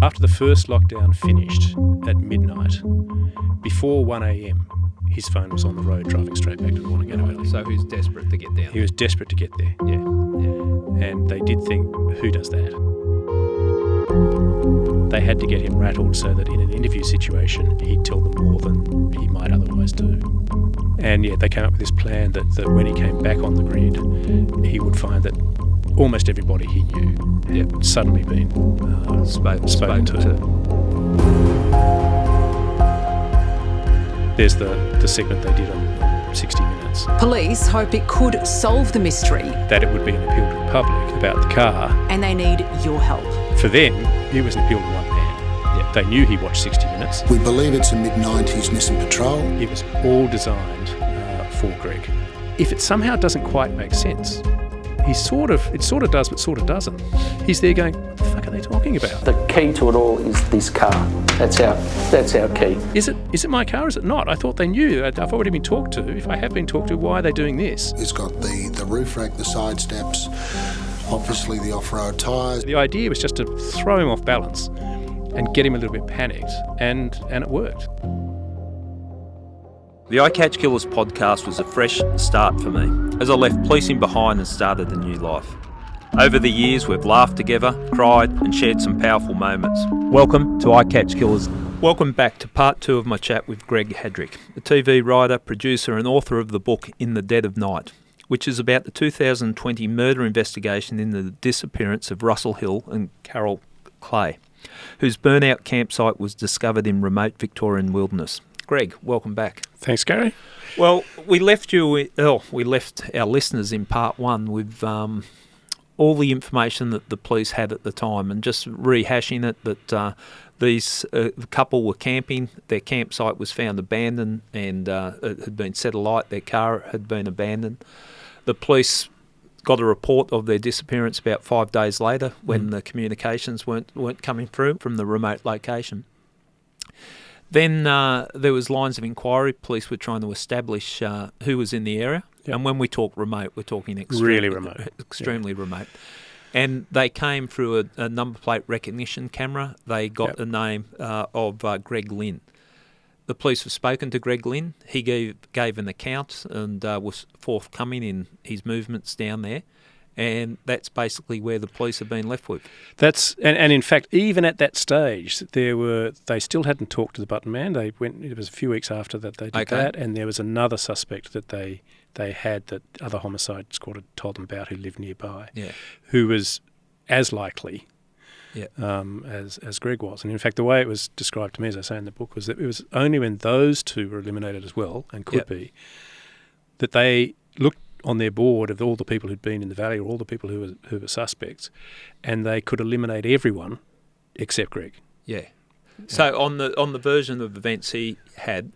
After the first lockdown finished at midnight, before 1 a.m, his phone was on the road driving straight back to the Warnagata Valley. So he was desperate to get down. He was desperate to get there. Yeah. And they did think, who does that? They had to get him rattled so that in an interview situation he'd tell them more than he might otherwise do. And they came up with this plan that when he came back on the grid, he would find that almost everybody he knew had suddenly been spoken to. There's the segment they did on 60 Minutes. Police hope it could solve the mystery. That it would be an appeal to the public about the car. And they need your help. For them, it was an appeal to one man. They knew he watched 60 Minutes. We believe it's a mid-90s Nissan Patrol. It was all designed for Greg. If it somehow doesn't quite make sense, it sort of does, but sort of doesn't. He's there going, what the fuck are they talking about? The key to it all is this car. That's our key. Is it my car? Is it not? I thought they knew. I've already been talked to. If I have been talked to, why are they doing this? It's got the roof rack, the side steps, obviously the off-road tyres. The idea was just to throw him off balance and get him a little bit panicked, and it worked. The I Catch Killers podcast was a fresh start for me, as I left policing behind and started a new life. Over the years, we've laughed together, cried, and shared some powerful moments. Welcome to I Catch Killers. Welcome back to part 2 of my chat with Greg Haddrick, a TV writer, producer, and author of the book In the Dead of Night, which is about the 2020 murder investigation into the disappearance of Russell Hill and Carol Clay, whose burnout campsite was discovered in remote Victorian wilderness. Greg, welcome back. Thanks, Gary. Well, we left our listeners in part 1 with all the information that the police had at the time, and just rehashing it that these couple were camping. Their campsite was found abandoned, and it had been set alight. Their car had been abandoned. The police got a report of their disappearance about 5 days later, when the communications weren't coming through from the remote location. Then there was lines of inquiry. Police were trying to establish who was in the area. Yep. And when we talk remote, we're talking really remote. Extremely remote. And they came through a number plate recognition camera. They got the name of Greg Lynn. The police have spoken to Greg Lynn. He gave an account and was forthcoming in his movements down there. And that's basically where the police have been left with. And in fact, even at that stage, they still hadn't talked to the button man. It was a few weeks after that they did that, and there was another suspect that they had that other homicide squad had told them about, who lived nearby, who was as likely as Greg was. And in fact, the way it was described to me, as I say in the book, was that it was only when those two were eliminated as well, and could be, that they looked on their board of all the people who'd been in the valley, or all the people who were suspects, and they could eliminate everyone except Greg. Yeah. So on the version of events he had,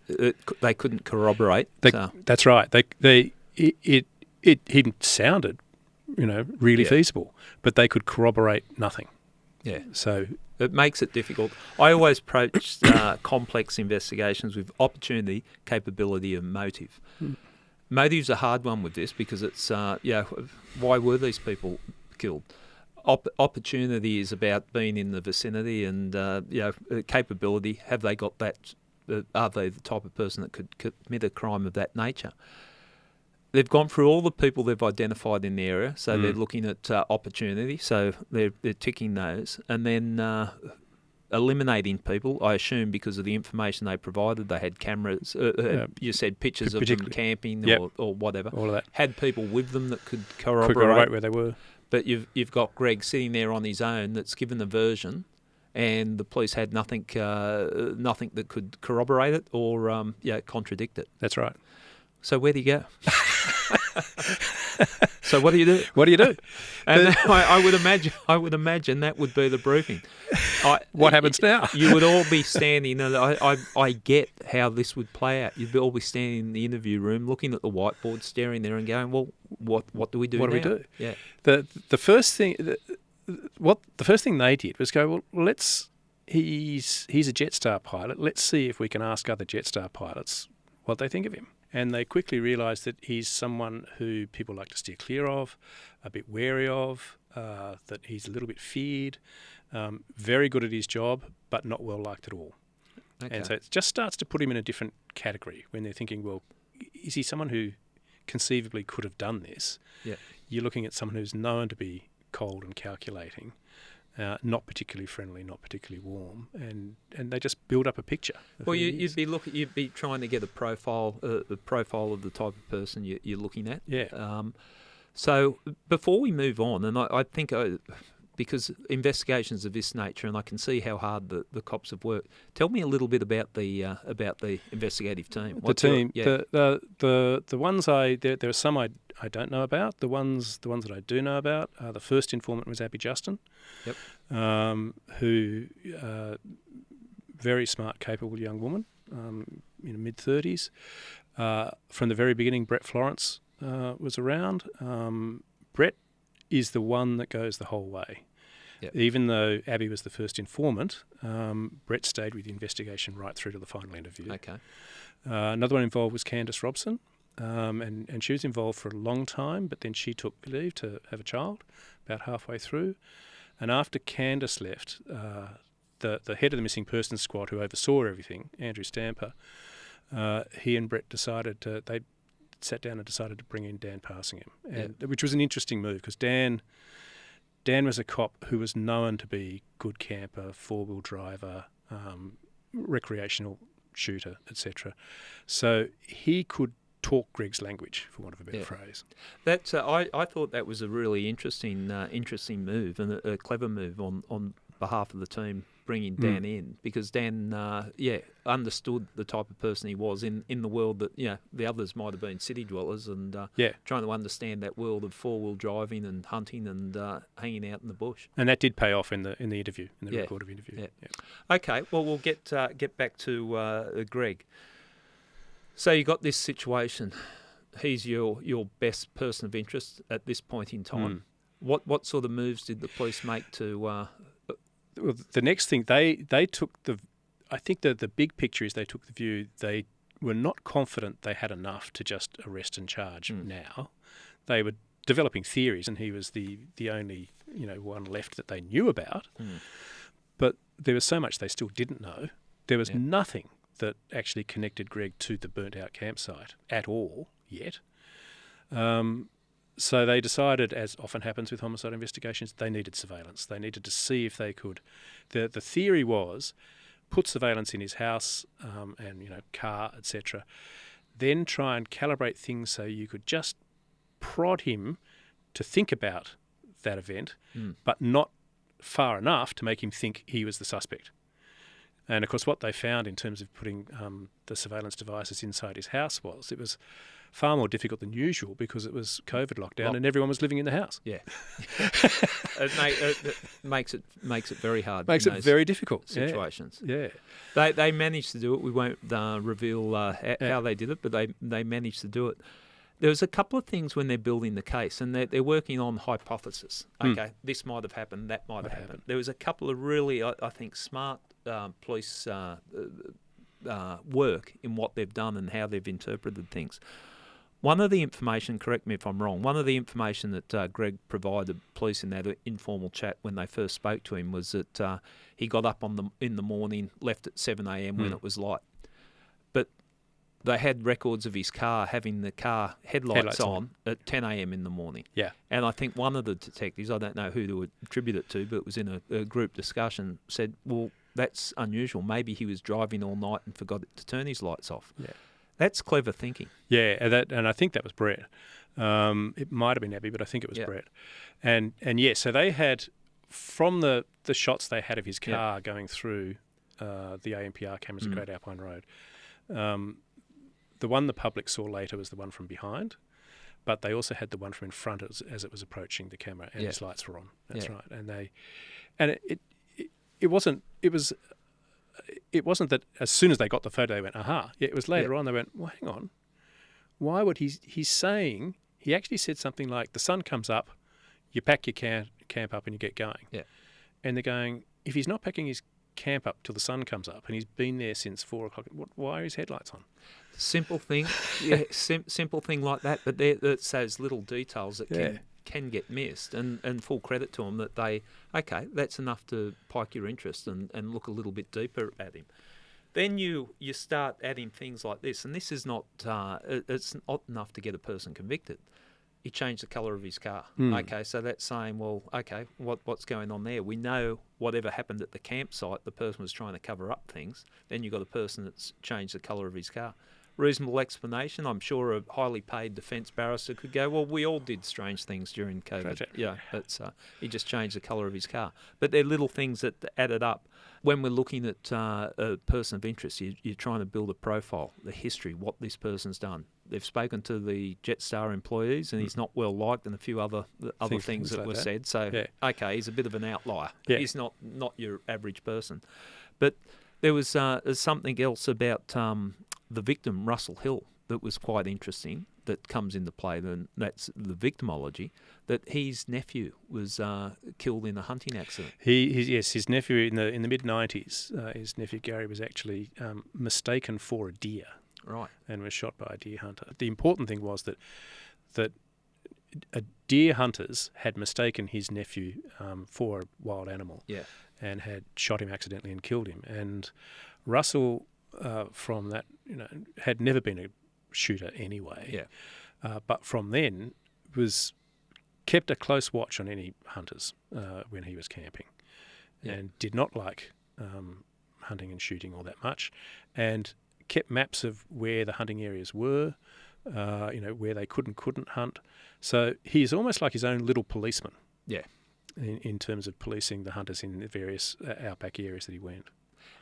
they couldn't corroborate. That's right. It sounded, really feasible, but they could corroborate nothing. Yeah. So it makes it difficult. I always approach complex investigations with opportunity, capability, and motive. Motive's a hard one with this because it's, why were these people killed? Opportunity is about being in the vicinity, and capability. Have they got that? Are they the type of person that could commit a crime of that nature? They've gone through all the people they've identified in the area, so they're looking at opportunity. So they're ticking those, and then eliminating people, I assume, because of the information they provided. They had cameras, you said pictures of them camping or whatever. All of that. Had people with them that could corroborate where they were. But you've got Greg sitting there on his own that's given the version, and the police had nothing that could corroborate it or contradict it. That's right. So where do you go? So what do you do? What do you do? And I would imagine that would be the briefing. What happens now? You would all be standing, and I get how this would play out. You'd all be standing in the interview room, looking at the whiteboard, staring there, and going, "Well, what do we do now? What do we do?" Yeah. The first thing they did was go, "Well, he's a Jetstar pilot. Let's see if we can ask other Jetstar pilots what they think of him." And they quickly realised that he's someone who people like to steer clear of, a bit wary of, that he's a little bit feared, very good at his job, but not well liked at all. Okay. And so it just starts to put him in a different category when they're thinking, well, is he someone who conceivably could have done this? Yeah. You're looking at someone who's known to be cold and calculating, not particularly friendly, not particularly warm, and they just build up a picture. Well, you'd be trying to get a profile, the profile of the type of person you're looking at. Yeah. So before we move on, and I think because investigations of this nature, and I can see how hard the cops have worked. Tell me a little bit about the investigative team. The ones there are some I don't know about. The ones that I do know about, the first informant was Abby Justin, yep. Who very smart, capable young woman, in mid-30s. From the very beginning, Brett Florence was around. Brett is the one that goes the whole way. Yep. Even though Abby was the first informant, Brett stayed with the investigation right through to the final interview. Okay. Another one involved was Candice Robson, and she was involved for a long time, but then she took leave to have a child about halfway through. And after Candice left, the head of the missing persons squad, who oversaw everything, Andrew Stamper, he and Brett they sat down and decided to bring in Dan Passingham, which was an interesting move because Dan was a cop who was known to be good camper, four-wheel driver, recreational shooter, etc. So he could talk Greg's language, for want of a better phrase. That's I thought that was a really interesting move and a clever move on behalf of the team, bringing Dan in, because Dan understood the type of person he was in the world that the others might have been city dwellers, and trying to understand that world of four-wheel driving and hunting and hanging out in the bush. And that did pay off in the interview, in the recorded interview. Yeah. Okay, well we'll get back to Greg. So you got this situation. He's your best person of interest at this point in time. What sort of moves did the police make to? Well, the next thing they took I think the big picture is they took the view they were not confident they had enough to just arrest and charge now. They were developing theories, and he was the only one left that they knew about. But there was so much they still didn't know. There was nothing that actually connected Greg to the burnt-out campsite at all yet. So they decided, as often happens with homicide investigations, they needed surveillance. They needed to see if they could. The theory was put surveillance in his house and car, etc. Then try and calibrate things so you could just prod him to think about that event, but not far enough to make him think he was the suspect. And, of course, what they found in terms of putting the surveillance devices inside his house was it was far more difficult than usual because it was COVID lockdown and everyone was living in the house. Yeah. It makes it very hard. Makes it very difficult. Situations. Yeah. They managed to do it. We won't reveal how they did it, but they managed to do it. There was a couple of things when they're building the case, and they're working on hypothesis. Okay, this might have happened, that might have happened. There was a couple of really, I think, smart police work in what they've done and how they've interpreted things. One of the information, correct me if I'm wrong, one of the information that Greg provided police in that informal chat when they first spoke to him was that he got up in the morning, left at 7 a.m. when it was light. But they had records of his car having the car headlights on at 10 a.m. in the morning. Yeah. And I think one of the detectives, I don't know who to attribute it to, but it was in a group discussion, said, well, that's unusual. Maybe he was driving all night and forgot to turn his lights off. Yeah. That's clever thinking. Yeah, and I think that was Brett. It might have been Abby, but I think it was Brett. And so they had, from the shots they had of his car going through the ANPR cameras at Great Alpine Road, the one the public saw later was the one from behind, but they also had the one from in front as it was approaching the camera, and his lights were on. That's right. And it wasn't that as soon as they got the photo they went, aha. It was later on they went, well, hang on. Why would he's saying, he actually said something like, the sun comes up, you pack your camp up and you get going. Yeah. And they're going, if he's not packing his camp up till the sun comes up and he's been there since 4 o'clock, why are his headlights on? Simple thing, simple thing like that, but it's those little details that can get missed, and full credit to them that that's enough to pique your interest and look a little bit deeper at him. Then you start adding things like this, and this is not it's not enough to get a person convicted. He changed the colour of his car. Okay, so that's saying, well, okay, what's going on there? We know whatever happened at the campsite, the person was trying to cover up things. Then you've got a person that's changed the colour of his car. Reasonable explanation. I'm sure a highly paid defence barrister could go, well, we all did strange things during COVID. Project. Yeah, that's he just changed the colour of his car. But they're little things that added up. When we're looking at a person of interest, you're trying to build a profile, the history, what this person's done. They've spoken to the Jetstar employees, and he's not well liked, and a few other things that like were that. said. So, okay, he's a bit of an outlier. Yeah. He's not your average person. But there was something else about the victim, Russell Hill, that was quite interesting, that comes into play, and that's the victimology, that his nephew was killed in a hunting accident. His nephew in the mid-90s, his nephew Gary was actually mistaken for a deer. Right. And was shot by a deer hunter. The important thing was that deer hunters had mistaken his nephew for a wild animal. Yeah. And had shot him accidentally and killed him. And Russell, from that, had never been a shooter anyway. Yeah. But from then was kept a close watch on any hunters when he was camping, and did not like hunting and shooting all that much, and kept maps of where the hunting areas were, where they could and couldn't hunt. So he's almost like his own little policeman. Yeah. In terms of policing the hunters in the various outback areas that he went.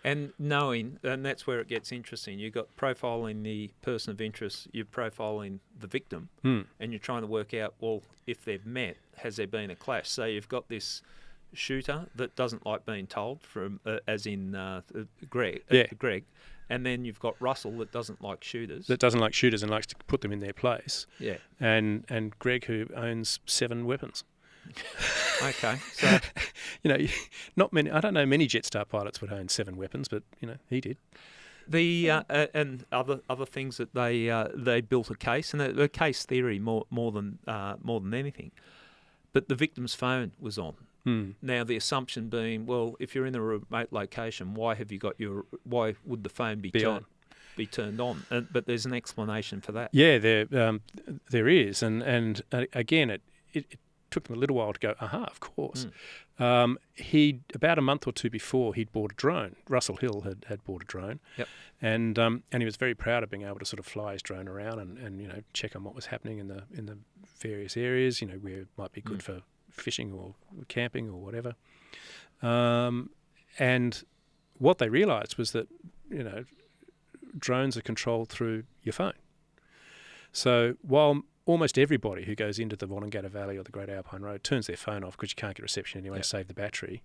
And knowing, and that's where it gets interesting, you've got profiling the person of interest, you're profiling the victim, and you're trying to work out, well, if they've met, has there been a clash? So you've got this shooter that doesn't like being told, from as in Greg, and then you've got Russell that doesn't like shooters. That doesn't like shooters and likes to put them in their place. Yeah. And Greg, who owns 7 weapons. Okay, so not many. I don't know many Jetstar pilots would own 7 weapons, but he did. The and other things that they built a case, and a case theory more than anything. But the victim's phone was on. Now the assumption being, well, if you're in a remote location, why would the phone be turned on? But there's an explanation for that. Yeah, there is, and again it took them a little while to go, of course. He about a month or two before, he'd bought a drone. Russell Hill had bought a drone. Yep. And he was very proud of being able to sort of fly his drone around and check on what was happening in the various areas, where it might be good for fishing or camping or whatever. And what they realised was that, drones are controlled through your phone. So while almost everybody who goes into the Wollongata Valley or the Great Alpine Road turns their phone off because you can't get reception anyway, save the battery,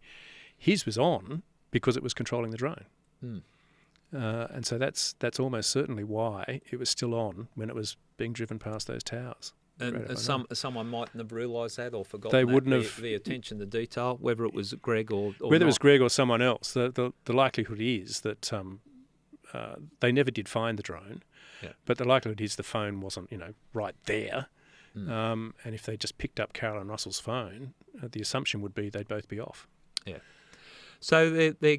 his was on because it was controlling the drone. And so that's almost certainly why it was still on when it was being driven past those towers. And someone mightn't have realised that or forgotten they wouldn't have the attention to detail, whether it was Greg or whether not. It was Greg or someone else. The likelihood is that they never did find the drone, but the likelihood is the phone wasn't right there. And if they just picked up Carol and Russell's phone, the assumption would be they'd both be off. Yeah. So they're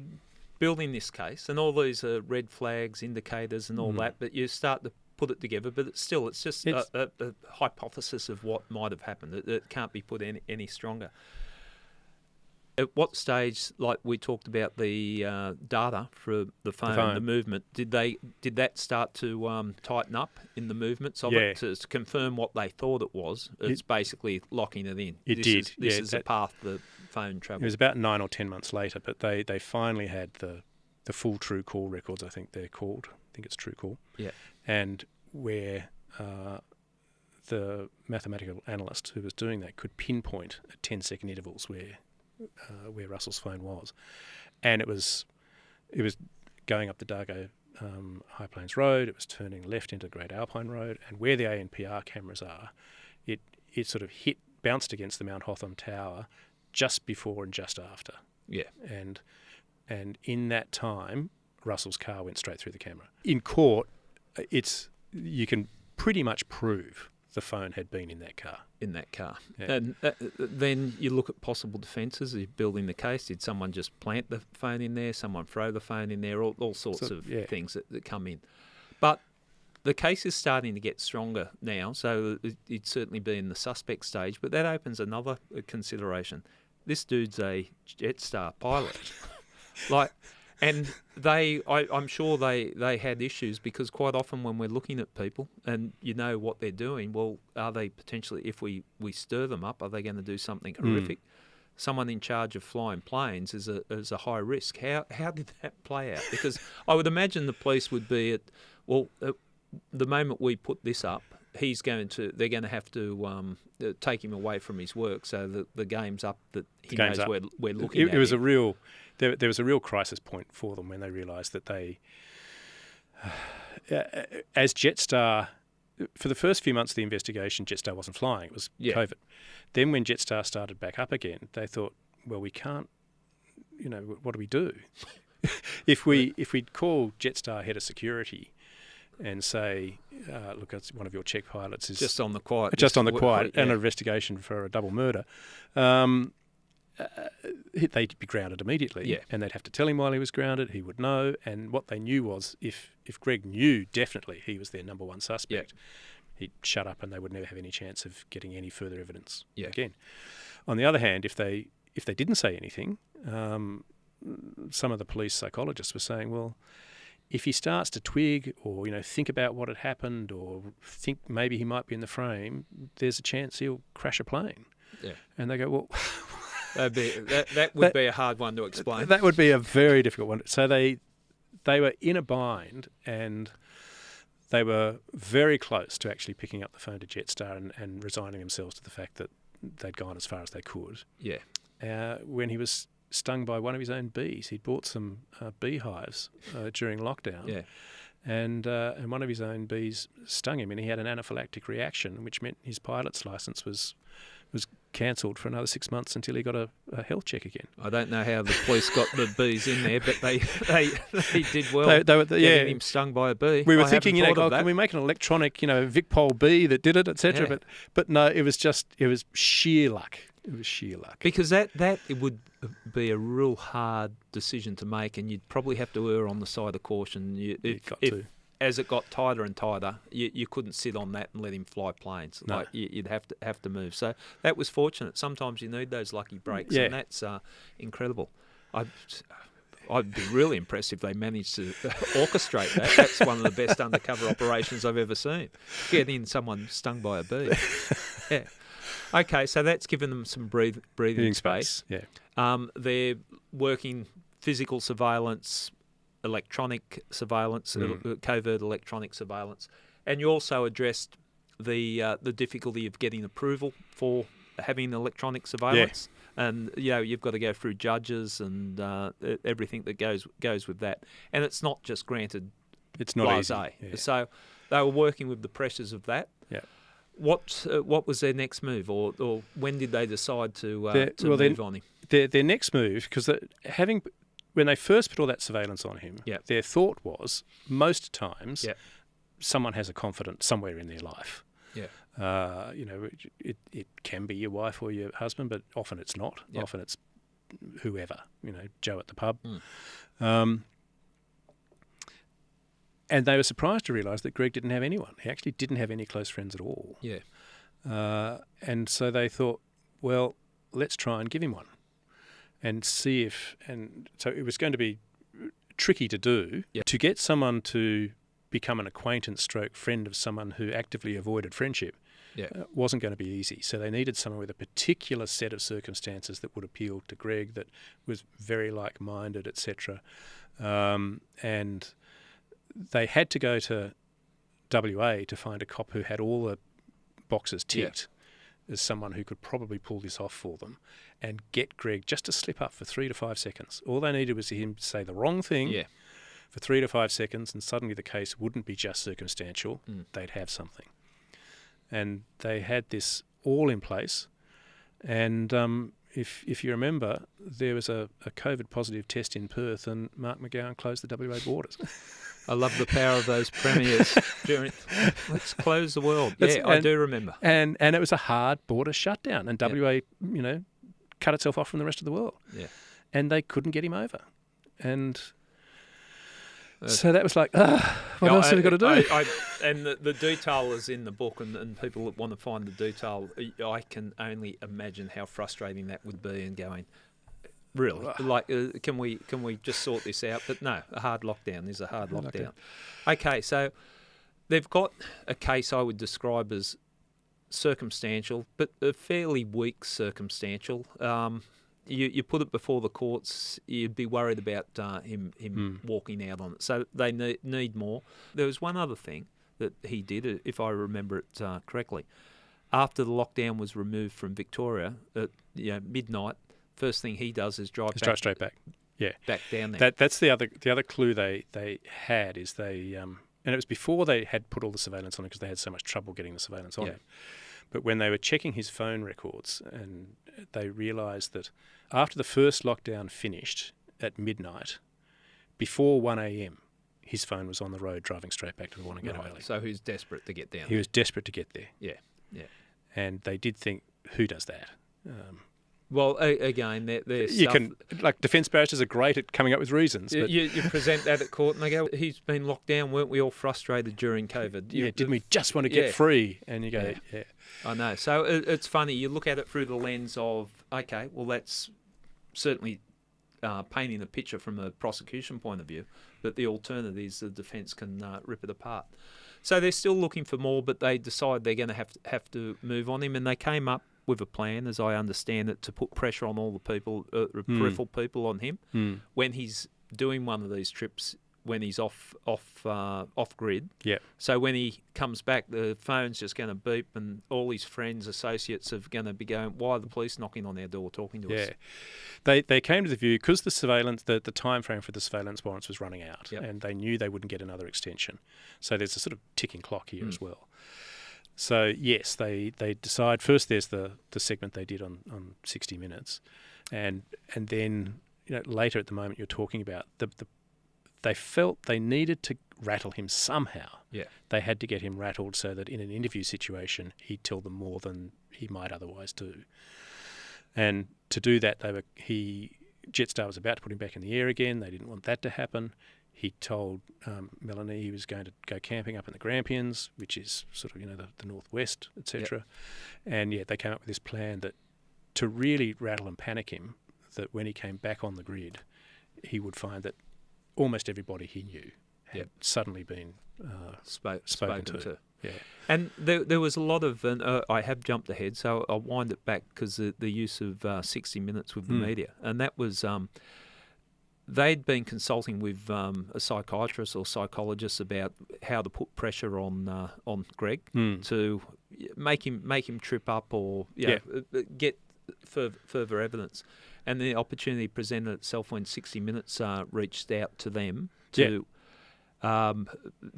building this case, and all these are red flags, indicators, and all that. But you start to put it together, but it's just a hypothesis of what might have happened. It can't be put any stronger. At what stage, like we talked about the data for the phone, the movement, did that start to tighten up in the movements of it to confirm what they thought it was? It's basically locking it in. This is a path the phone travelled. It was about 9 or 10 months later, but they finally had the full true call records, I think they're called. I think it's true call. Yeah. And where the mathematical analyst who was doing that could pinpoint at 10-second intervals where Russell's phone was, and it was going up the Dargo High Plains Road. It was turning left into Great Alpine Road, and where the ANPR cameras are, it sort of bounced against the Mount Hotham Tower just before and just after. Yeah, and in that time, Russell's car went straight through the camera. In court, you can pretty much prove the phone had been in that car. Yeah. And then you look at possible defences. You're building the case. Did someone just plant the phone in there? Someone throw the phone in there? All sorts of things that come in. But the case is starting to get stronger now, so it'd certainly be in the suspect stage. But that opens another consideration. This dude's a Jetstar pilot. And I'm sure they had issues, because quite often when we're looking at people and you know what they're doing, well, are they potentially, if we stir them up, are they going to do something horrific? Someone in charge of flying planes is a high risk. How did that play out? Because I would imagine the police would be the moment we put this up, they're going to have to take him away from his work, so that the game's up, that he knows we're looking at. It was there was a real crisis point for them when they realised that they, as Jetstar, for the first few months of the investigation, Jetstar wasn't flying. It was COVID. Then when Jetstar started back up again, they thought, well, we can't, what do we do? if we'd call Jetstar head of security and say, look, it's one of your check pilots is just on the quiet, and an investigation for a double murder, they'd be grounded immediately, and they'd have to tell him while he was grounded. He would know, and what they knew was if Greg knew definitely he was their number one suspect, he'd shut up, and they would never have any chance of getting any further evidence again. On the other hand, if they didn't say anything, some of the police psychologists were saying, well, if he starts to twig or think about what had happened or think maybe he might be in the frame, there's a chance he'll crash a plane. Yeah. And they go, well, that would be a hard one to explain. That would be a very difficult one. So they were in a bind, and they were very close to actually picking up the phone to Jetstar and resigning themselves to the fact that they'd gone as far as they could. Yeah. When he was stung by one of his own bees. He'd bought some beehives during lockdown. Yeah. And one of his own bees stung him, and he had an anaphylactic reaction, which meant his pilot's licence was cancelled for another 6 months until he got a health check again. I don't know how the police got the bees in there, but they did well. They were getting him stung by a bee. We were thinking, can we make an electronic, Vicpol bee that did it, etc. Yeah. But no, it was sheer luck. It was sheer luck. Because that it would be a real hard decision to make, and you'd probably have to err on the side of caution. As it got tighter and tighter, you couldn't sit on that and let him fly planes. No. You'd have to move. So that was fortunate. Sometimes you need those lucky breaks, and that's incredible. I'd be really impressed if they managed to orchestrate that. That's one of the best undercover operations I've ever seen. Getting someone stung by a bee. Yeah. Okay, so that's given them some breathing space. Yeah. They're working physical surveillance, electronic surveillance, covert electronic surveillance, and you also addressed the difficulty of getting approval for having electronic surveillance. Yeah. And you've got to go through judges and everything that goes with that. And it's not just granted. It's not easy. Yeah. So they were working with the pressures of that. Yeah. What was their next move, or when did they decide to move on him? Their next move, because when they first put all that surveillance on him, their thought was most times someone has a confidant somewhere in their life. Yeah. It can be your wife or your husband, but often it's not. Yep. Often it's whoever. Joe at the pub. And they were surprised to realise that Greg didn't have anyone. He actually didn't have any close friends at all. Yeah. And so they thought, well, let's try and give him one and see if... And so it was going to be tricky to do. Yep. To get someone to become an acquaintance / friend of someone who actively avoided friendship wasn't going to be easy. So they needed someone with a particular set of circumstances that would appeal to Greg, that was very like-minded, etc. And... they had to go to WA to find a cop who had all the boxes ticked as someone who could probably pull this off for them, and get Greg just to slip up for 3 to 5 seconds. All they needed was him to say the wrong thing for 3 to 5 seconds, and suddenly the case wouldn't be just circumstantial. They'd have something. And they had this all in place, and if you remember, there was a COVID positive test in Perth, and Mark McGowan closed the WA borders. I love the power of those premiers. Let's close the world. I do remember. And it was a hard border shutdown, and WA, cut itself off from the rest of the world. Yeah. And they couldn't get him over. And so that was like, what else have we got to do? And the detail is in the book, and people that want to find the detail, I can only imagine how frustrating that would be, and going, really, like, can we just sort this out? But no, a hard lockdown is a hard lockdown. Okay, so they've got a case I would describe as circumstantial, but a fairly weak circumstantial. You put it before the courts, you'd be worried about him walking out on it. So they need more. There was one other thing that he did, if I remember it correctly. After the lockdown was removed from Victoria at midnight, first thing he does is drive straight back. Yeah, back down there. That's the other clue they had is they and it was before they had put all the surveillance on him because they had so much trouble getting the surveillance on him. But when they were checking his phone records, and they realised that after the first lockdown finished at midnight, before 1 a.m, his phone was on the road driving straight back to the Warnagata Valley. So he was desperate to get down. He was desperate to get there. Yeah. And they did think, who does that? Well, again, you can, like, defence barristers are great at coming up with reasons. But you present that at court, and they go, "He's been locked down. Weren't we all frustrated during COVID? Didn't we just want to get free?" And you go, yeah. I know. So it's funny. You look at it through the lens of, okay, well, that's certainly painting a picture from a prosecution point of view, but the alternative is the defence can rip it apart. So they're still looking for more, but they decide they're going to have to move on him, and they came up with a plan, as I understand it, to put pressure on all the people, peripheral people on him when he's doing one of these trips, when he's off grid. Yeah. So when he comes back, the phone's just going to beep, and all his friends, associates are going to be going, "Why are the police knocking on our door, talking to us?" They came to the view because the surveillance, the time frame for the surveillance warrants was running out, and they knew they wouldn't get another extension. So there's a sort of ticking clock here as well. So yes, they decide first. There's the segment they did on 60 Minutes, and then later at the moment you're talking about they felt they needed to rattle him somehow. Yeah, they had to get him rattled so that in an interview situation he'd tell them more than he might otherwise do. And to do that, Jetstar was about to put him back in the air again. They didn't want that to happen. He told Melanie he was going to go camping up in the Grampians, which is sort of the northwest, etc. And they came up with this plan that to really rattle and panic him, that when he came back on the grid, he would find that almost everybody he knew had suddenly been spoken to. Yeah. And there was a lot of, and I have jumped ahead, so I'll wind it back because the use of 60 Minutes with the media, and that was. They'd been consulting with a psychiatrist or psychologist about how to put pressure on Greg to make him trip up or get further evidence. And the opportunity presented itself when 60 Minutes reached out to them to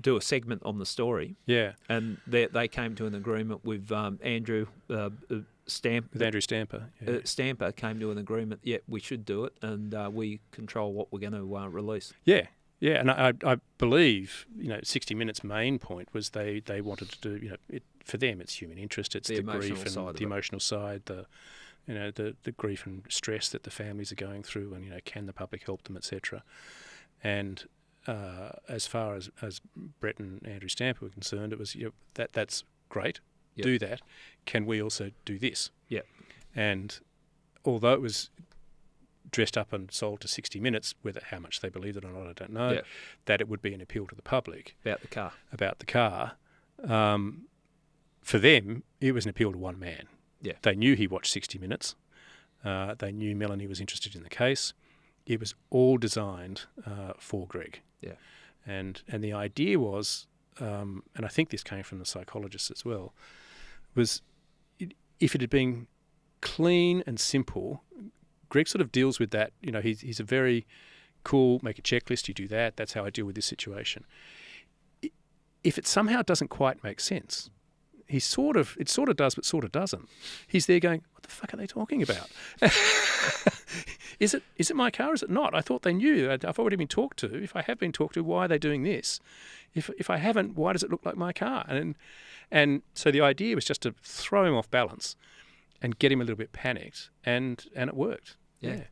do a segment on the story. Yeah. And they came to an agreement with Andrew Stamper. With Andrew Stamper. Yeah. Stamper came to an agreement, we should do it, and we control what we're going to release. Yeah. Yeah, and I believe 60 Minutes' main point was they wanted to do for them it's human interest, it's the grief and the emotional side, the grief and stress that the families are going through, and can the public help them, etc. And as far as Brett and Andrew Stamper were concerned, it was that's great, do that. Can we also do this? Yeah. And although it was dressed up and sold to 60 Minutes, how much they believed it or not, I don't know, that it would be an appeal to the public. About the car. For them, it was an appeal to one man. Yeah. They knew he watched 60 Minutes. They knew Melanie was interested in the case. It was all designed for Greg. Yeah. And the idea was, and I think this came from the psychologists as well, was if it had been clean and simple, Greg sort of deals with that. He's a very cool, make a checklist, you do that, that's how I deal with this situation. If it somehow doesn't quite make sense, it sort of does, but sort of doesn't. He's there going, what the fuck are they talking about? Is it my car? Is it not? I thought they knew. I've already been talked to. If I have been talked to, why are they doing this? If I haven't, why does it look like my car? And so the idea was just to throw him off balance and get him a little bit panicked, and it worked. Yeah.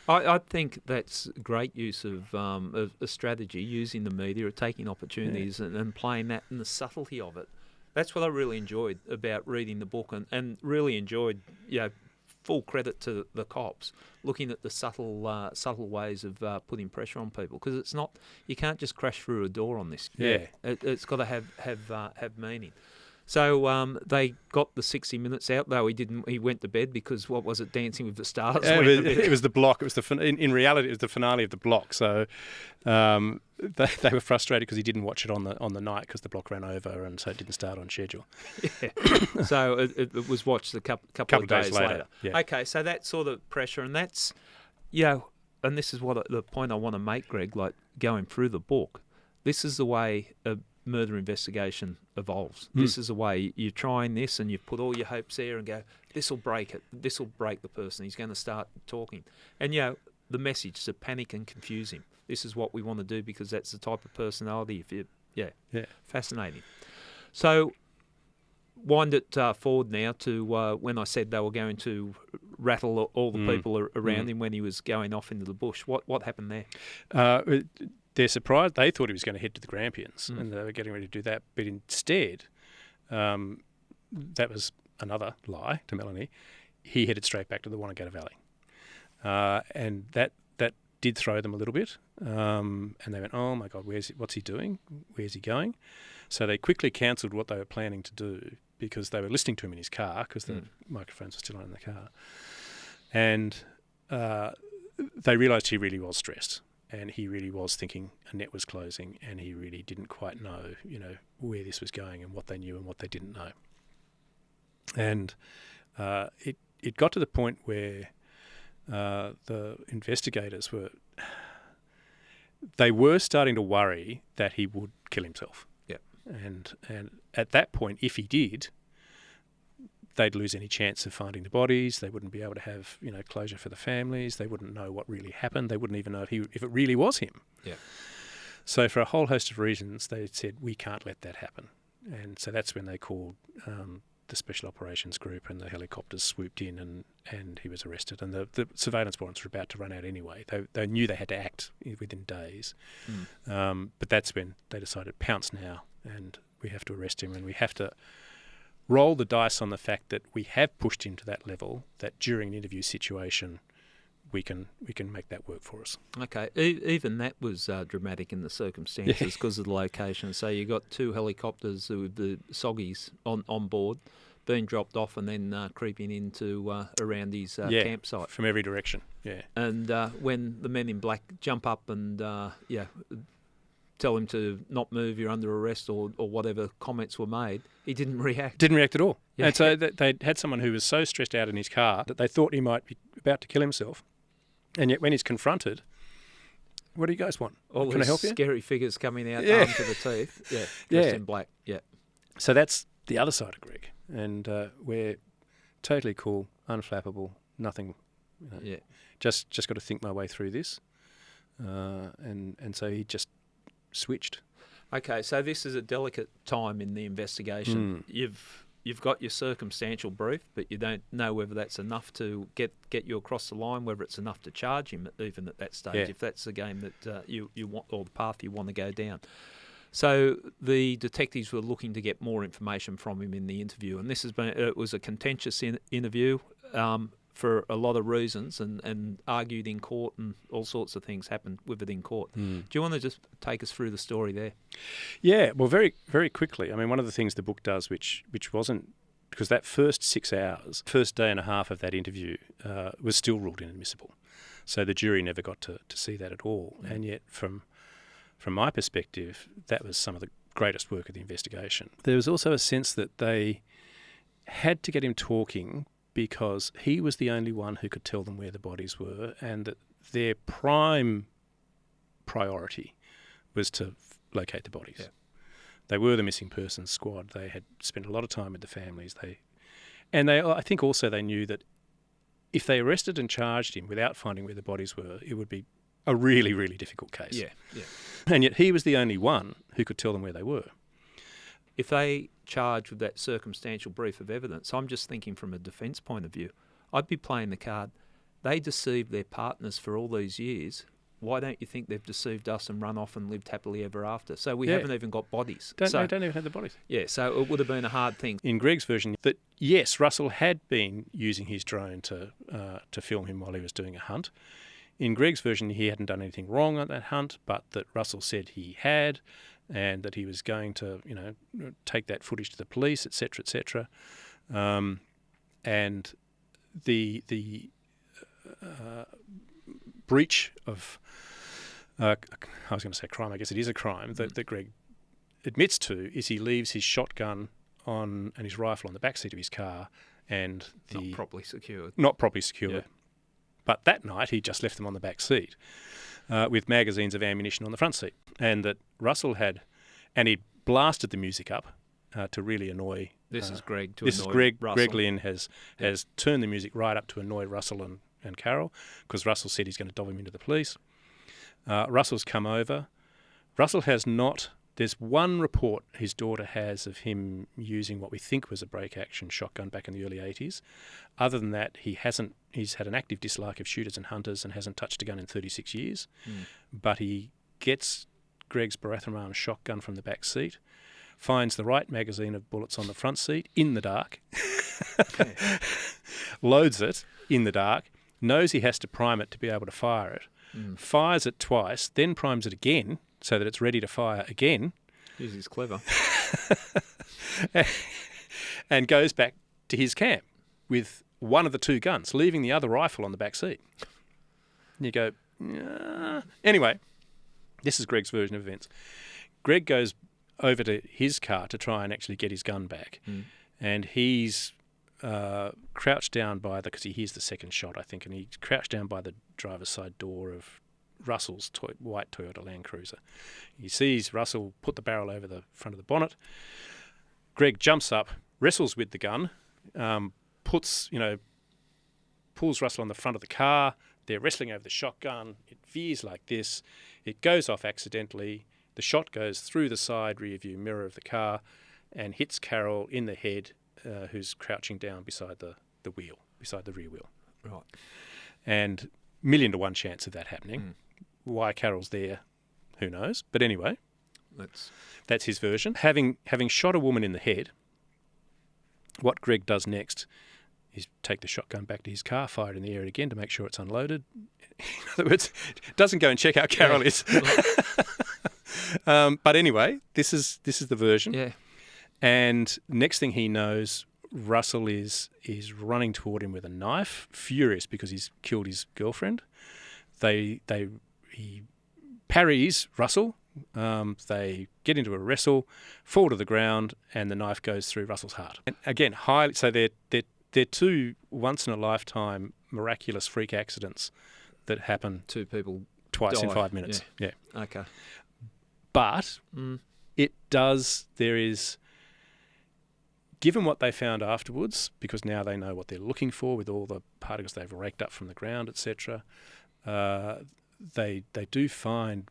I think that's great use of a strategy, using the media, taking opportunities and playing that, and the subtlety of it. That's what I really enjoyed about reading the book, and really enjoyed, full credit to the cops, looking at the subtle ways of putting pressure on people, because it's not, you can't just crash through a door on this. Yeah. It's got to have meaning. So they got the 60 Minutes out, though he went to bed because, what was it, Dancing with the Stars? It was the block. It was in reality, it was the finale of the block. So they were frustrated because he didn't watch it on the night because the block ran over, and so it didn't start on schedule. Yeah. So it was watched a couple of days later. Yeah. Okay, so that sort of pressure, and that's, and this is what the point I want to make, Greg, like going through the book. This is the way a murder investigation evolves. This is the way you're trying this, and you put all your hopes there and go, this will break it. This will break the person. He's going to start talking. And, the message to panic and confuse him. This is what we want to do because that's the type of personality. Fascinating. So wind it forward now to when I said they were going to rattle all the people around him when he was going off into the bush. What happened there? They're surprised. They thought he was going to head to the Grampians, and they were getting ready to do that. But instead, that was another lie to Melanie. He headed straight back to the Wanagata Valley, and that did throw them a little bit. And they went, "Oh my God, what's he doing? Where's he going?" So they quickly cancelled what they were planning to do because they were listening to him in his car because the microphones were still on in the car, and they realised he really was stressed. And he really was thinking a net was closing, and he really didn't quite know, where this was going and what they knew and what they didn't know. And it got to the point where the investigators were starting to worry that he would kill himself. Yeah. And at that point, if he did, they'd lose any chance of finding the bodies. They wouldn't be able to have, closure for the families. They wouldn't know what really happened. They wouldn't even know if it really was him. Yeah. So for a whole host of reasons, they said, we can't let that happen. And so that's when they called the Special Operations Group, and the helicopters swooped in, and he was arrested. And the surveillance warrants were about to run out anyway. They knew they had to act within days. But that's when they decided, pounce now, and we have to arrest him, and we have to roll the dice on the fact that we have pushed him to that level, that during an interview situation we can make that work for us. Okay, even that was dramatic in the circumstances because of the location. So you got two helicopters with the soggies on board, being dropped off and then creeping into around his campsite. From every direction, And when the men in black jump up and tell him to not move, you're under arrest, or whatever comments were made, he didn't react. Didn't react at all. Yeah. And so they had someone who was so stressed out in his car that they thought he might be about to kill himself. And yet when he's confronted, what do you guys want? All Can I help you? Scary figures coming out, armed to the teeth. Dressed in black. Yeah. So that's the other side of Greg. And we're totally cool, unflappable, nothing. Just got to think my way through this. And so he just switched. Okay, so this is a delicate time in the investigation. You've got your circumstantial brief, but you don't know whether that's enough to get you across the line, whether it's enough to charge him even at that stage, if that's the game that you want, or the path you want to go down. So the detectives were looking to get more information from him in the interview, and it was a contentious interview for a lot of reasons, and argued in court, and all sorts of things happened with it in court. Do you want to just take us through the story there? Yeah, well, very, very quickly. I mean, one of the things the book does, which wasn't, because that first 6 hours, first day and a half of that interview was still ruled inadmissible. So the jury never got to see that at all. And yet, from my perspective, that was some of the greatest work of the investigation. There was also a sense that they had to get him talking because he was the only one who could tell them where the bodies were, and that their prime priority was to locate the bodies. They were the missing persons squad. They had spent a lot of time with the families. I think also they knew that if they arrested and charged him without finding where the bodies were, it would be a really, really difficult case. Yeah. And yet he was the only one who could tell them where they were. If they charge with that circumstantial brief of evidence, I'm just thinking from a defence point of view, I'd be playing the card, they deceived their partners for all these years. Why don't you think they've deceived us and run off and lived happily ever after? So we haven't even got bodies. They don't even have the bodies. Yeah, so it would have been a hard thing. In Greg's version, that yes, Russell had been using his drone to film him while he was doing a hunt. In Greg's version, he hadn't done anything wrong on that hunt, but that Russell said he had, and that he was going to, take that footage to the police, etc., etc. And the breach of, I was going to say crime, I guess it is a crime, that Greg admits to, is he leaves his shotgun and his rifle on the back seat of his car, and not properly secured. Yeah. But that night he just left them on the back seat with magazines of ammunition on the front seat, and that Russell had, and he blasted the music up to really annoy. This is Greg to this annoy is Greg. Russell. Greg Lynn has turned the music right up to annoy Russell and Carol, because Russell said he's going to dob him into the police. Russell's come over. Russell has not. There's one report his daughter has of him using what we think was a break-action shotgun back in the early 80s. Other than that, he hasn't. He's had an active dislike of shooters and hunters and hasn't touched a gun in 36 years. But he gets Greg's Baratheon shotgun from the back seat, finds the right magazine of bullets on the front seat in the dark, loads it in the dark, knows he has to prime it to be able to fire it, fires it twice, then primes it again so that it's ready to fire again. He's clever. And goes back to his camp with one of the two guns, leaving the other rifle on the back seat. And you go, Anyway, this is Greg's version of events. Greg goes over to his car to try and actually get his gun back. And he's crouched down because he hears the second shot, I think, and he's crouched down by the driver's side door of Russell's white Toyota Land Cruiser. He sees Russell put the barrel over the front of the bonnet. Greg jumps up, wrestles with the gun, pulls Russell on the front of the car. They're wrestling over the shotgun. It veers like this. It goes off accidentally. The shot goes through the side rear view mirror of the car and hits Carol in the head, who's crouching down beside the wheel, beside the rear wheel. Right. And 1,000,000 to 1 chance of that happening. Why Carol's there, who knows? But anyway, that's his version. Having shot a woman in the head, what Greg does next is take the shotgun back to his car, fire it in the air again to make sure it's unloaded. In other words, doesn't go and check how Carol is. But anyway, this is the version. Yeah. And next thing he knows, Russell is running toward him with a knife, furious because he's killed his girlfriend. He parries Russell. They get into a wrestle, fall to the ground, and the knife goes through Russell's heart. And again, so they're two once in a lifetime miraculous freak accidents that happen. Two people twice die in 5 minutes. Yeah. Okay. But there is, given what they found afterwards, because now they know what they're looking for with all the particles they've raked up from the ground, etc., they do find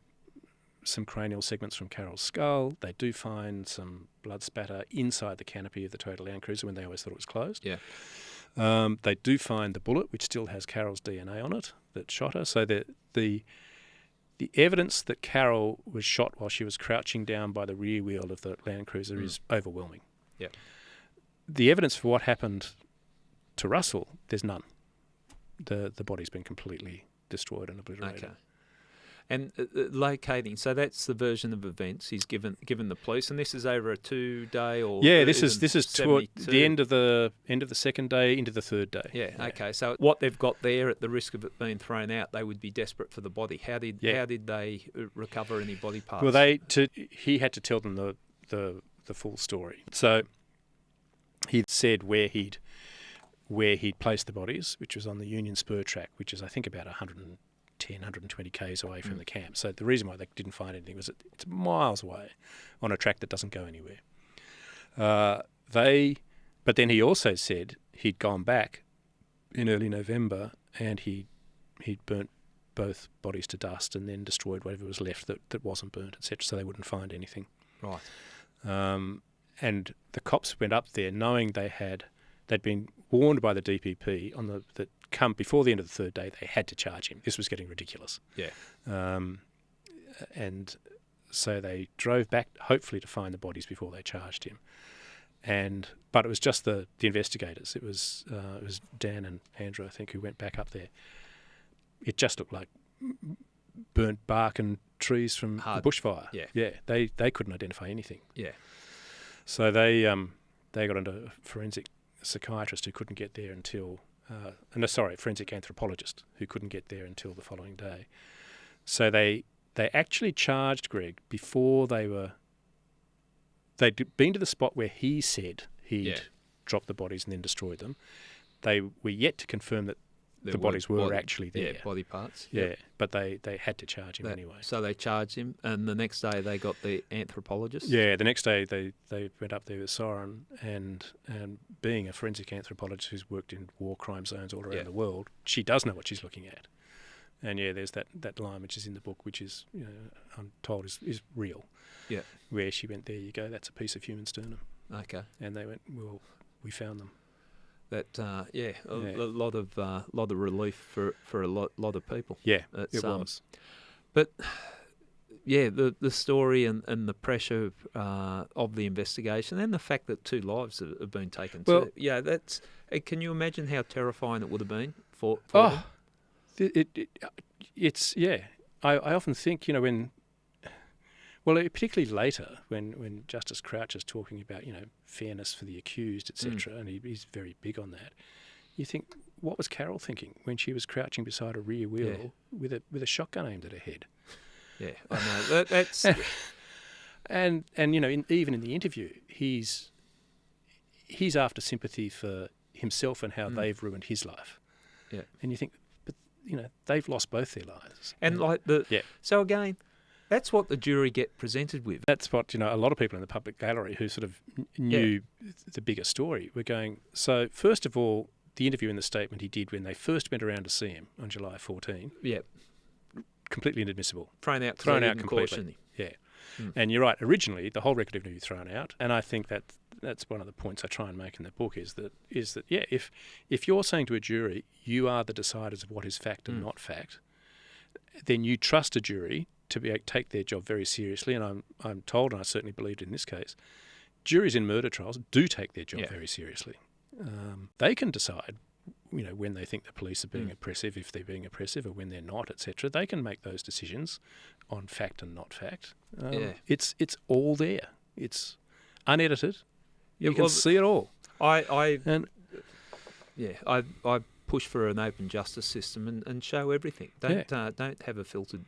some cranial segments from Carol's skull. They do find some blood spatter inside the canopy of the Toyota Land Cruiser when they always thought it was closed. Yeah. They do find the bullet, which still has Carol's DNA on it, that shot her. So the evidence that Carol was shot while she was crouching down by the rear wheel of the Land Cruiser is overwhelming. Yeah. The evidence for what happened to Russell, there's none. The body's been completely destroyed and obliterated. Okay. And locating, so that's the version of events he's given the police, and this is over a 2-day or this is toward the end of the second day into the third day. Yeah. Okay. So what they've got there, at the risk of it being thrown out, they would be desperate for the body. How did they recover any body parts? Well, he had to tell them the full story. So he said where he'd placed the bodies, which was on the Union Spur track, which is I think about 110 110, 120 k's away from the camp. So the reason why they didn't find anything was it's miles away on a track that doesn't go anywhere. But then he also said he'd gone back in early November and he'd burnt both bodies to dust and then destroyed whatever was left that wasn't burnt, etc., so they wouldn't find anything. Right. And the cops went up there knowing they'd been warned by the DPP that come before the end of the third day they had to charge him. This was getting ridiculous. Yeah. And so they drove back, hopefully to find the bodies before they charged him. But it was just the investigators. It was Dan and Andrew, I think, who went back up there. It just looked like burnt bark and trees from the bushfire. Yeah. They couldn't identify anything. Yeah. So they got into a forensic psychiatrist who couldn't get there until forensic anthropologist who couldn't get there until the following day. So they actually charged Greg before they'd been to the spot where he said he'd dropped the bodies and then destroyed them. They were yet to confirm that the bodies were actually there. Yeah, body parts. Yeah, but they had to charge him anyway. So they charged him, and the next day they got the anthropologist? Yeah, the next day they went up there with Soren, and being a forensic anthropologist who's worked in war crime zones all around the world, she does know what she's looking at. And there's that line which is in the book, which is, I'm told is real. Yeah. Where she went, there you go, that's a piece of human sternum. Okay. And they went, well, we found them. That a lot of relief for a lot of people. Yeah, it was. But the story and the pressure of the investigation and the fact that 2 lives have been taken. Well, that's. Can you imagine how terrifying it would have been for them? It's I often think when. Well, particularly later, when Justice Crouch is talking about, fairness for the accused, etc., and he's very big on that, you think, what was Carol thinking when she was crouching beside a rear wheel with a shotgun aimed at her head? Yeah, I know. That's and even in the interview, he's after sympathy for himself and how they've ruined his life. Yeah, and you think, but they've lost both their lives. And so again. That's what the jury get presented with. That's what, a lot of people in the public gallery who sort of knew the bigger story were going, so first of all, the interview and the statement he did when they first went around to see him on July 14, completely inadmissible. Thrown out completely. Yeah. And you're right, originally the whole record of interview thrown out, and I think that's one of the points I try and make in the book is that if you're saying to a jury, you are the deciders of what is fact and not fact, then you trust a jury to take their job very seriously, and I'm told, and I certainly believed in this case, juries in murder trials do take their job very seriously. They can decide, when they think the police are being oppressive, if they're being oppressive, or when they're not, etc. They can make those decisions on fact and not fact. It's all there. It's unedited. You can see it all. I push for an open justice system and show everything. Don't have a filtered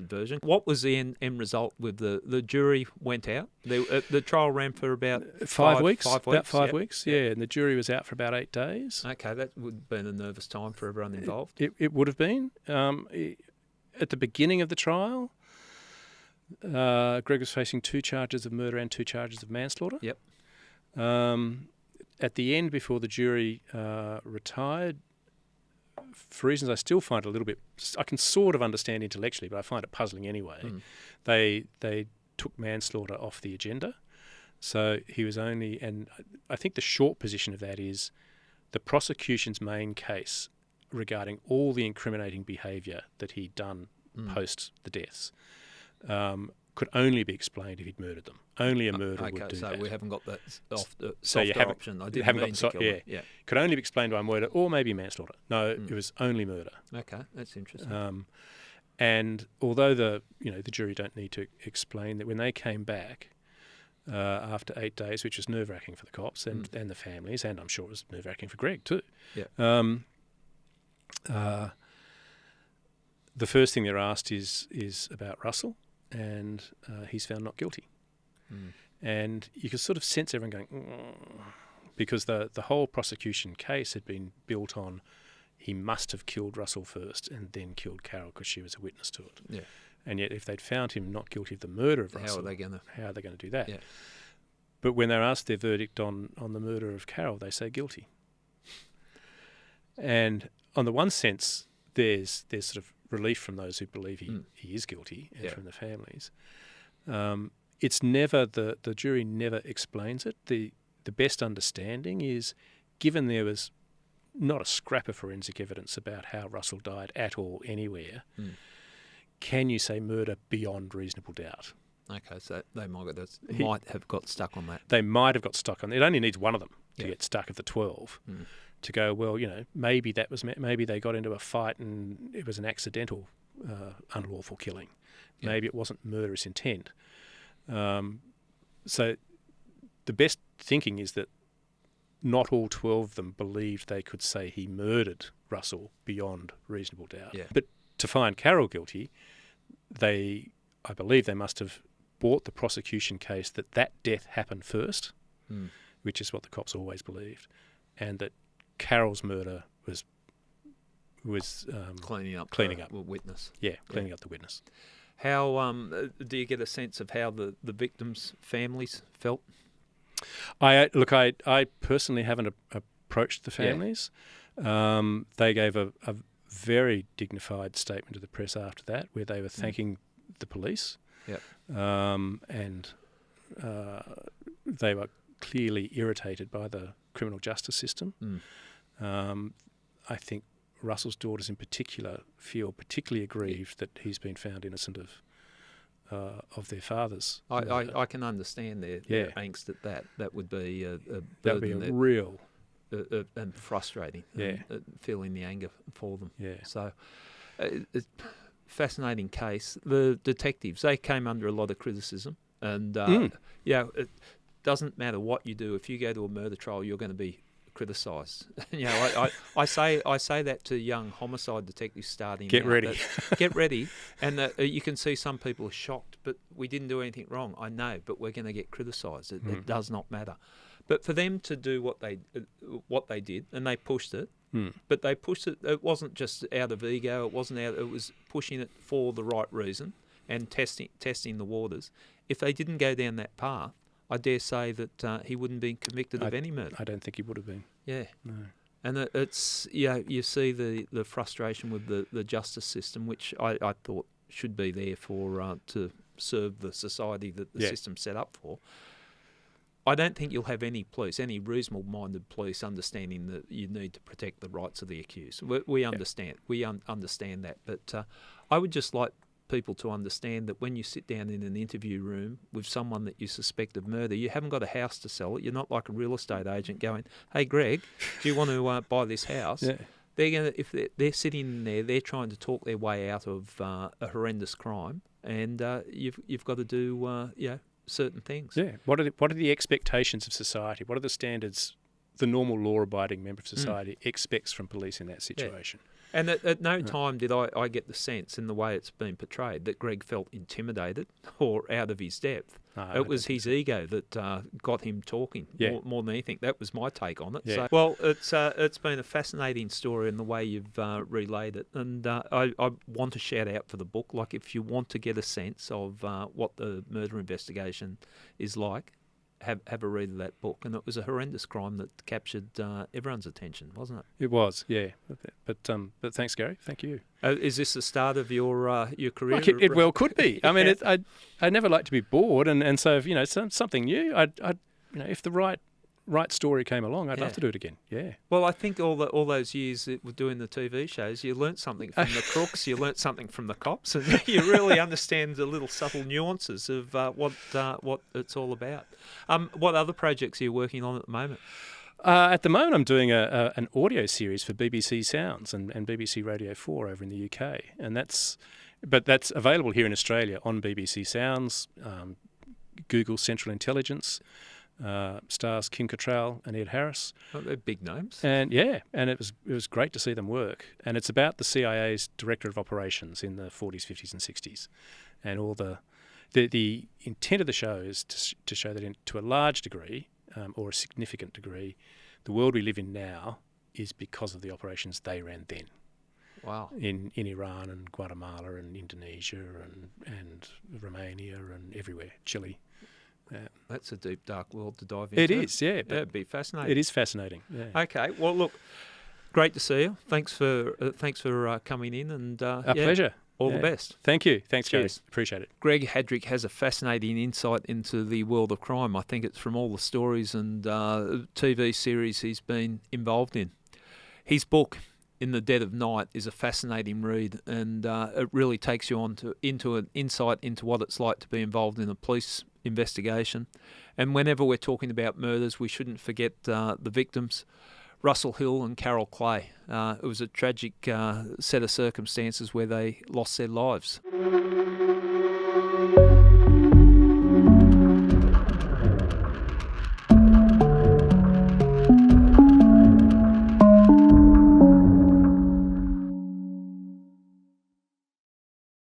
version. What was the end result with the jury went out? The trial ran for about 5 weeks. About 5 yep. weeks, and the jury was out for about 8 days. Okay, that would have been a nervous time for everyone involved. It would have been. At the beginning of the trial, Greg was facing 2 charges of murder and 2 charges of manslaughter. Yep. At the end, before the jury retired, for reasons I still find a little bit, I can sort of understand intellectually, but I find it puzzling anyway. They took manslaughter off the agenda, so he was only, and I think the short position of that is the prosecution's main case regarding all the incriminating behaviour that he'd done post the deaths could only be explained if he'd murdered them. Only a murder would do that. So we haven't got that softer option. I didn't mean to kill them. Yeah. Could only be explained by murder or maybe manslaughter. No, it was only murder. Okay, that's interesting. And although the jury don't need to explain that, when they came back after 8 days, which was nerve-wracking for the cops and the families, and I'm sure it was nerve-wracking for Greg too. Yeah. The first thing they're asked is about Russell, and he's found not guilty. And you can sort of sense everyone going, because the whole prosecution case had been built on, he must have killed Russell first and then killed Carol because she was a witness to it. Yeah. And yet if they'd found him not guilty of the murder of Russell, how are they going to do that? Yeah. But when they're asked their verdict on the murder of Carol, they say guilty. And on the one sense, there's sort of relief from those who believe he is guilty and from the families. It's never, the jury never explains it. The best understanding is, given there was not a scrap of forensic evidence about how Russell died at all anywhere, can you say murder beyond reasonable doubt? Okay, so they might have got stuck on that. They might have got stuck on it. It only needs one of them to get stuck of the 12 to go, well, maybe they got into a fight and it was an accidental unlawful killing. Yeah. Maybe it wasn't murderous intent. So the best thinking is that not all 12 of them believed they could say he murdered Russell beyond reasonable doubt. Yeah. But to find Carol guilty, I believe they must have bought the prosecution case that death happened first, which is what the cops always believed, and that Carol's murder was cleaning up the witness. Yeah, cleaning up the witness. How do you get a sense of how the victims' families felt? I personally haven't approached the families. Yeah. They gave a very dignified statement to the press after that, where they were thanking the police. Yep. And they were clearly irritated by the criminal justice system. I think Russell's daughters in particular feel particularly aggrieved that he's been found innocent of their fathers. I can understand their angst at that. That would be a that would be a real and frustrating. Feeling the anger for them. Yeah. So, fascinating case. The detectives, they came under a lot of criticism, and it doesn't matter what you do. If you go to a murder trial, you're going to be criticised. I say that to young homicide detectives starting. Get ready. Get ready, and you can see some people are shocked, but we didn't do anything wrong. I know, but we're going to get criticised. It does not matter. But for them to do what they did, and they pushed it, but they pushed it. It wasn't just out of ego. It was pushing it for the right reason and testing the waters. If they didn't go down that path, I dare say that he wouldn't be convicted of any murder. I don't think he would have been. Yeah. No. And it's you see the frustration with the justice system, which I thought should be there for to serve the society that the system's set up for. I don't think you'll have any reasonable-minded police understanding that you need to protect the rights of the accused. We understand. We understand that. But I would just like people to understand that when you sit down in an interview room with someone that you suspect of murder, you haven't got a house to sell. You're not like a real estate agent going, "Hey, Greg, do you want to buy this house?" Yeah. If they're sitting there, they're trying to talk their way out of a horrendous crime, and you've got to do certain things. Yeah. What are the expectations of society? What are the standards the normal law-abiding member of society expects from police in that situation? Yeah. And at no time did I get the sense in the way it's been portrayed that Greg felt intimidated or out of his depth. It was his ego that got him talking more than anything. That was my take on it. Yeah. So, it's been a fascinating story in the way you've relayed it. And I want to shout out for the book. Like, if you want to get a sense of what the murder investigation is like, have a read of that book. And it was a horrendous crime that captured everyone's attention, wasn't it? It was, yeah. But thanks, Gary. Thank you. Is this the start of your career? It well could be. I mean, I never like to be bored, and so if, something new, if the right story came along, I'd love to do it again. Yeah. Well, I think all those years with doing the TV shows, you learnt something from the crooks, you learnt something from the cops, and you really understand the little subtle nuances of what it's all about. What other projects are you working on at the moment? At the moment, I'm doing an audio series for BBC Sounds and BBC Radio 4 over in the UK, and that's available here in Australia on BBC Sounds, Google Central Intelligence. Stars Kim Cattrall and Ed Harris. Oh, they're big names. And it was great to see them work. And it's about the CIA's Director of Operations in the 40s, 50s and 60s. And all the intent of the show is to show that to a large degree, or a significant degree, the world we live in now is because of the operations they ran then. Wow. In Iran and Guatemala and Indonesia and Romania and everywhere, Chile. That's a deep, dark world to dive into. It is, yeah. Yeah, it'd be fascinating. It is fascinating. Yeah. Okay. Well, look, great to see you. Thanks for coming in, and Pleasure. All the best. Thank you. Thanks, Gary. Cheers. Appreciate it. Greg Haddrick has a fascinating insight into the world of crime. I think it's from all the stories and TV series he's been involved in. His book, In the Dead of Night, is a fascinating read, and it really takes you into an insight into what it's like to be involved in a police investigation. And whenever we're talking about murders, we shouldn't forget the victims, Russell Hill and Carol Clay. It was a tragic set of circumstances where they lost their lives.